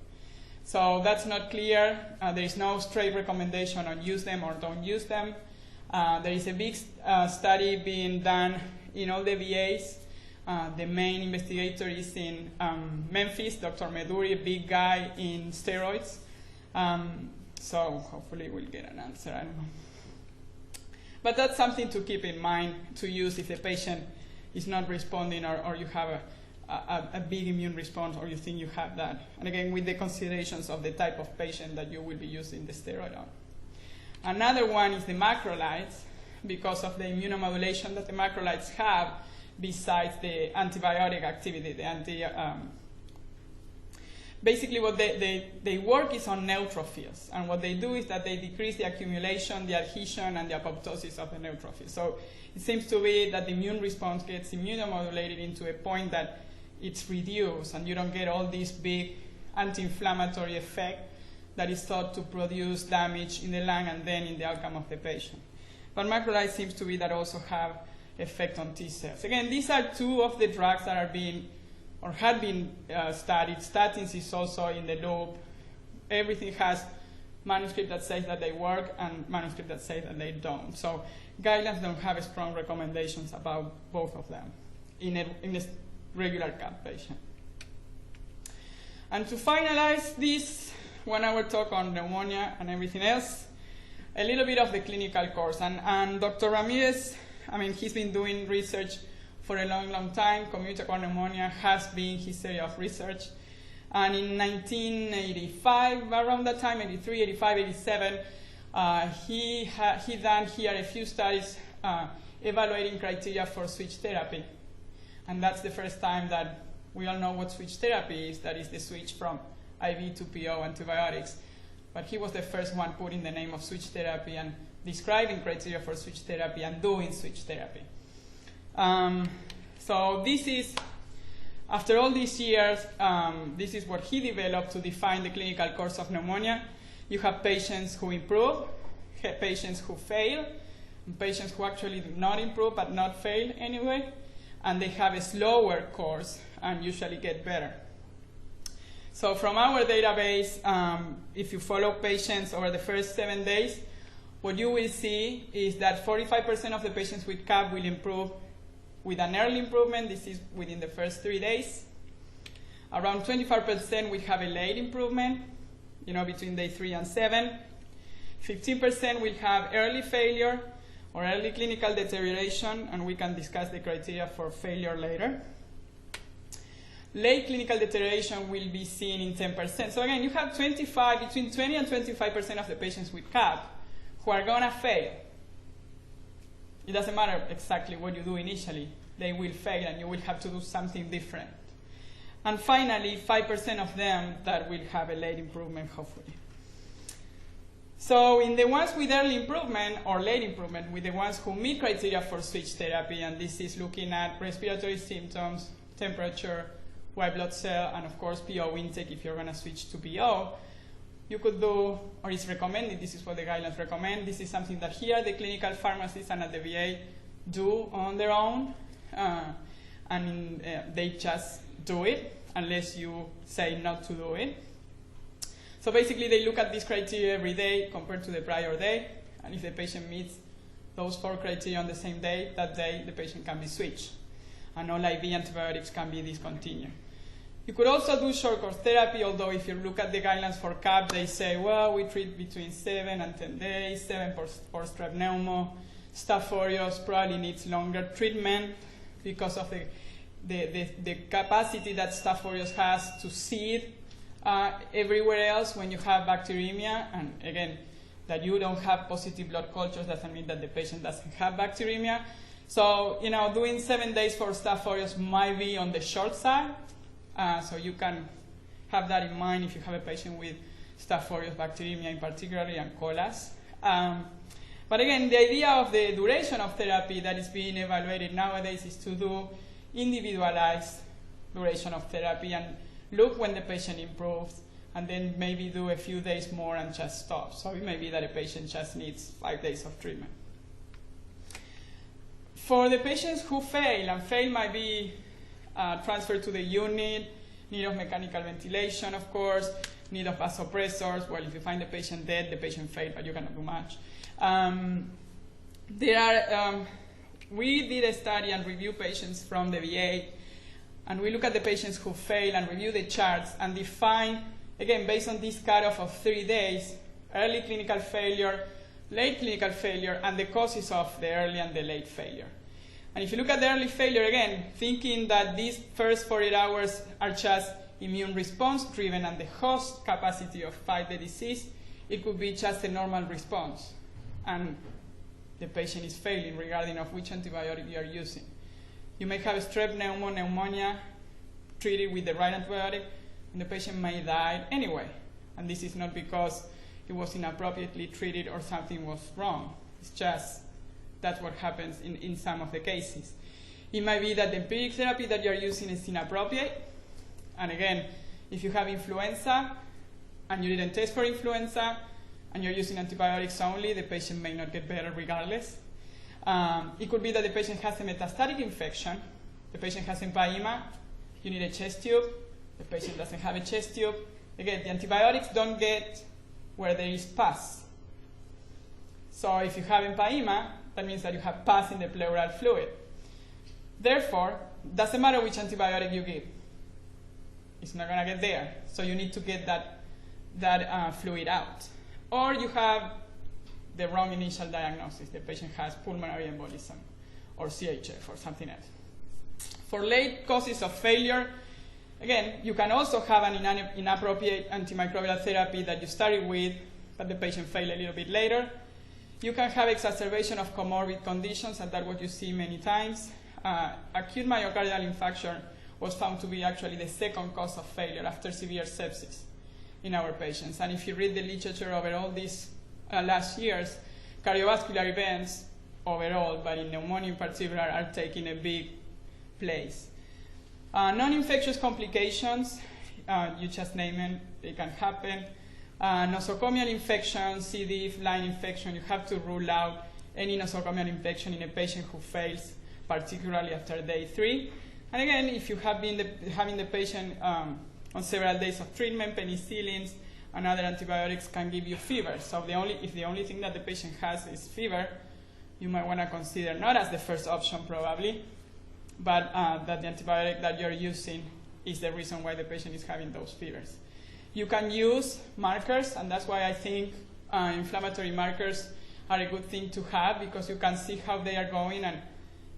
So that's not clear. There is no straight recommendation on use them or don't use them. There is a big study being done in all the VAs. The main investigator is in Memphis, Dr. Meduri, a big guy in steroids. So hopefully we'll get an answer, I don't know. But that's something to keep in mind to use if the patient is not responding or you have a big immune response or you think you have that. And again, with the considerations of the type of patient that you will be using the steroid on. Another one is the macrolides, because of the immunomodulation that the macrolides have besides the antibiotic activity. Basically what they work is on neutrophils, and what they do is that they decrease the accumulation, the adhesion, and the apoptosis of the neutrophils. So it seems to be that the immune response gets immunomodulated into a point that it's reduced, and you don't get all this big anti-inflammatory effect that is thought to produce damage in the lung and then in the outcome of the patient. But macrolides seems to be that also have effect on T cells. Again, these are two of the drugs that are being or had been studied. Statins is also in the loop. Everything has manuscript that says that they work and manuscript that say that they don't. So guidelines don't have strong recommendations about both of them in a regular CAP patient. And to finalize this 1 hour talk on pneumonia and everything else, a little bit of the clinical course. And Dr. Ramirez, I mean, he's been doing research for a long, long time. Communicable pneumonia has been his area of research. And in 1985, around that time, 83, 85, 87, he done here a few studies evaluating criteria for switch therapy. And that's the first time that we all know what switch therapy is. That is the switch from IV to PO antibiotics. But he was the first one putting the name of switch therapy and describing criteria for switch therapy and doing switch therapy. So this is, after all these years, this is what he developed to define the clinical course of pneumonia. You have patients who improve, patients who fail, and patients who actually do not improve but not fail anyway, and they have a slower course and usually get better. So from our database, if you follow patients over the first 7 days, what you will see is that 45% of the patients with CAP will improve with an early improvement. This is within the first 3 days. Around 25% will have a late improvement, between day 3 and 7. 15% will have early failure or early clinical deterioration, and we can discuss the criteria for failure later. Late clinical deterioration will be seen in 10%. So again, you have between 20 and 25% of the patients with CAP who are going to fail. It doesn't matter exactly what you do initially. They will fail, and you will have to do something different. And finally, 5% of them that will have a late improvement, hopefully. So in the ones with early improvement or late improvement, with the ones who meet criteria for switch therapy, and this is looking at respiratory symptoms, temperature, white blood cell, and of course PO intake if you're going to switch to PO, you could do, or it's recommended, this is what the guidelines recommend, this is something that here the clinical pharmacists and at the VA do on their own, they just do it unless you say not to do it. So basically they look at this criteria every day compared to the prior day, and if the patient meets those 4 criteria on the same day, that day the patient can be switched, and all IV antibiotics can be discontinued. You could also do short course therapy, although if you look at the guidelines for CAP, they say, well, we treat between 7 and 10 days, 7 for strep pneumo. Staph aureus probably needs longer treatment because of the capacity that Staph aureus has to seed everywhere else when you have bacteremia. And again, that you don't have positive blood cultures doesn't mean that the patient doesn't have bacteremia. So, doing 7 days for Staph aureus might be on the short side. So you can have that in mind if you have a patient with Staph aureus bacteremia in particular and colas. But again, the idea of the duration of therapy that is being evaluated nowadays is to do individualized duration of therapy and look when the patient improves, and then maybe do a few days more and just stop. So it may be that a patient just needs 5 days of treatment. For the patients who fail, and fail might be transferred to the unit, need of mechanical ventilation, of course, need of vasopressors. Well, if you find the patient dead, the patient failed, but you cannot do much. We did a study and review patients from the VA, and we look at the patients who fail and review the charts and define, again, based on this cutoff of 3 days, early clinical failure, late clinical failure, and the causes of the early and the late failure. And if you look at the early failure, again, thinking that these first 48 hours are just immune response driven and the host capacity of fight the disease, it could be just a normal response. And the patient is failing regarding of which antibiotic you are using. You may have strep pneumonia treated with the right antibiotic, and the patient may die anyway. And this is not because it was inappropriately treated or something was wrong. It's just that's what happens in some of the cases. It might be that the empiric therapy that you're using is inappropriate. And again, if you have influenza and you didn't test for influenza and you're using antibiotics only, the patient may not get better regardless. It could be that the patient has a metastatic infection. The patient has empyema. You need a chest tube. The patient doesn't have a chest tube. Again, the antibiotics don't get where there is pus. So if you have empyema, that means that you have pus in the pleural fluid. Therefore, it doesn't matter which antibiotic you give. It's not going to get there. So you need to get that fluid out. Or you have the wrong initial diagnosis. The patient has pulmonary embolism or CHF or something else. For late causes of failure, again, you can also have an inappropriate antimicrobial therapy that you started with, but the patient failed a little bit later. You can have exacerbation of comorbid conditions, and that's what you see many times. Acute myocardial infarction was found to be actually the second cause of failure after severe sepsis in our patients. And if you read the literature over all these last years, cardiovascular events overall, but in pneumonia in particular, are taking a big place. Non-infectious complications, you just name it, they can happen. Nosocomial infection, C. diff, line infection, you have to rule out any nosocomial infection in a patient who fails, particularly after day 3. And again, if you have been having the patient on several days of treatment, penicillins and other antibiotics can give you fever. So if the only thing that the patient has is fever, you might want to consider not as the first option probably, but that the antibiotic that you're using is the reason why the patient is having those fevers. You can use markers, and that's why I think inflammatory markers are a good thing to have, because you can see how they are going, and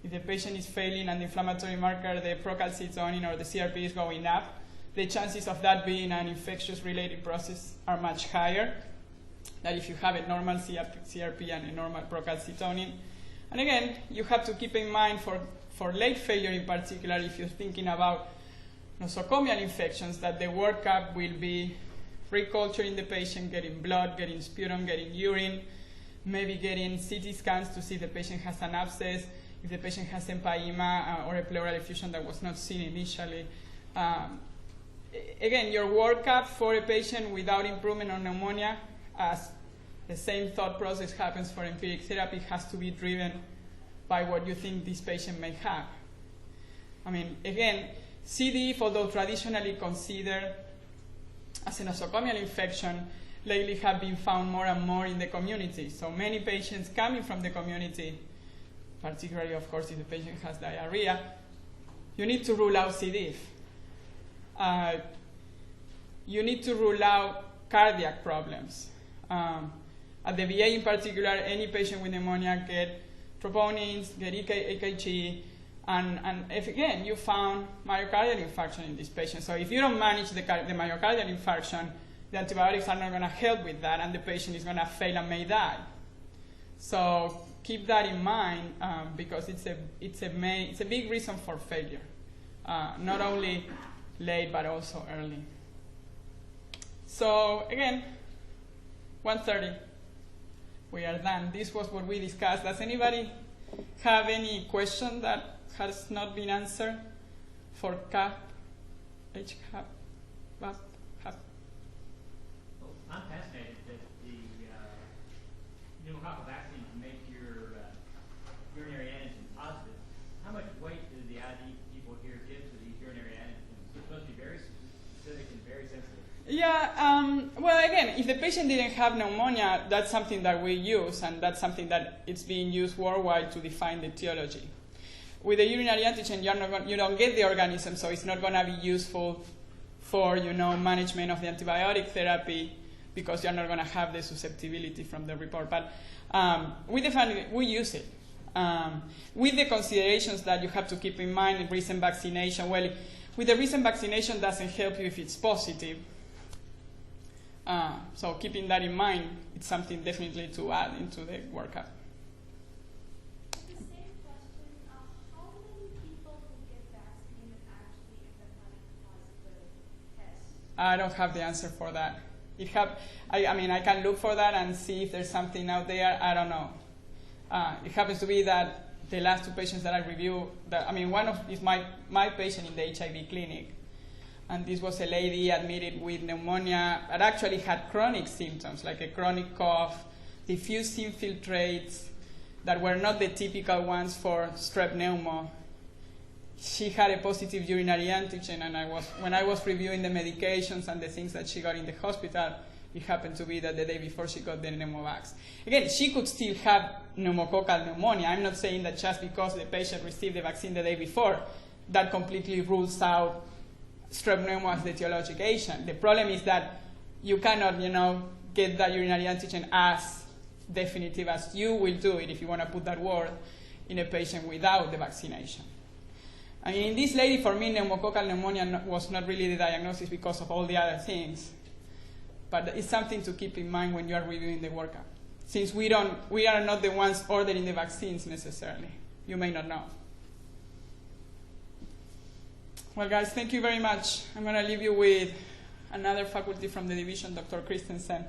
if the patient is failing and the inflammatory marker, the procalcitonin or the CRP is going up, the chances of that being an infectious related process are much higher than if you have a normal CRP and a normal procalcitonin. And again, you have to keep in mind for late failure in particular, if you're thinking about nosocomial infections, that the workup will be reculturing the patient, getting blood, getting sputum, getting urine, maybe getting CT scans to see if the patient has an abscess, if the patient has empyema or a pleural effusion that was not seen initially. Again, your workup for a patient without improvement on pneumonia, as the same thought process happens for empiric therapy, has to be driven by what you think this patient may have. I mean, again, C. diff, although traditionally considered as a nosocomial infection, lately have been found more and more in the community. So many patients coming from the community, particularly, of course, if the patient has diarrhea, you need to rule out C. diff. You need to rule out cardiac problems. At the VA in particular, any patient with pneumonia get troponins, get EKG, and if again you found myocardial infarction in this patient. So if you don't manage the myocardial infarction, the antibiotics are not going to help with that, and the patient is going to fail and may die. So keep that in mind, because it's a big reason for failure, not only late but also early. So again, 1:30. We are done. This was what we discussed. Does anybody have any question that has not been answered for CAP, HCAP, VAP, HAP? Well, I'm fascinated that the pneumococcal vaccine can make your urinary antigen positive. How much weight do the ID people here give to these urinary antigens? They're supposed to be very specific and very sensitive. Yeah, well, again, if the patient didn't have pneumonia, that's something that we use, and that's something that it's being used worldwide to define the etiology. With the urinary antigen, you don't get the organism, so it's not going to be useful for management of the antibiotic therapy, because you're not going to have the susceptibility from the report. But we use it. With the considerations that you have to keep in mind in recent vaccination. Well, with the recent vaccination doesn't help you if it's positive. So keeping that in mind, it's something definitely to add into the workup. The same question, how many people who get vaccinated actually end up having positive tests? I don't have the answer for that. I mean, I can look for that and see if there's something out there. I don't know. It happens to be that the last 2 patients that I reviewed, one is my patient in the HIV clinic. And this was a lady admitted with pneumonia that actually had chronic symptoms, like a chronic cough, diffuse infiltrates that were not the typical ones for strep pneumo. She had a positive urinary antigen, and when I was reviewing the medications and the things that she got in the hospital, it happened to be that the day before she got the pneumovax. Again, she could still have pneumococcal pneumonia. I'm not saying that just because the patient received the vaccine the day before, that completely rules out strep pneumo as the etiologic agent. The problem is that you cannot, get that urinary antigen as definitive as you will do it, if you want to put that word, in a patient without the vaccination. I mean, in this lady, for me, pneumococcal pneumonia was not really the diagnosis because of all the other things. But it's something to keep in mind when you are reviewing the workup. Since we are not the ones ordering the vaccines necessarily. You may not know. Well, guys, thank you very much. I'm going to leave you with another faculty from the division, Dr. Christensen.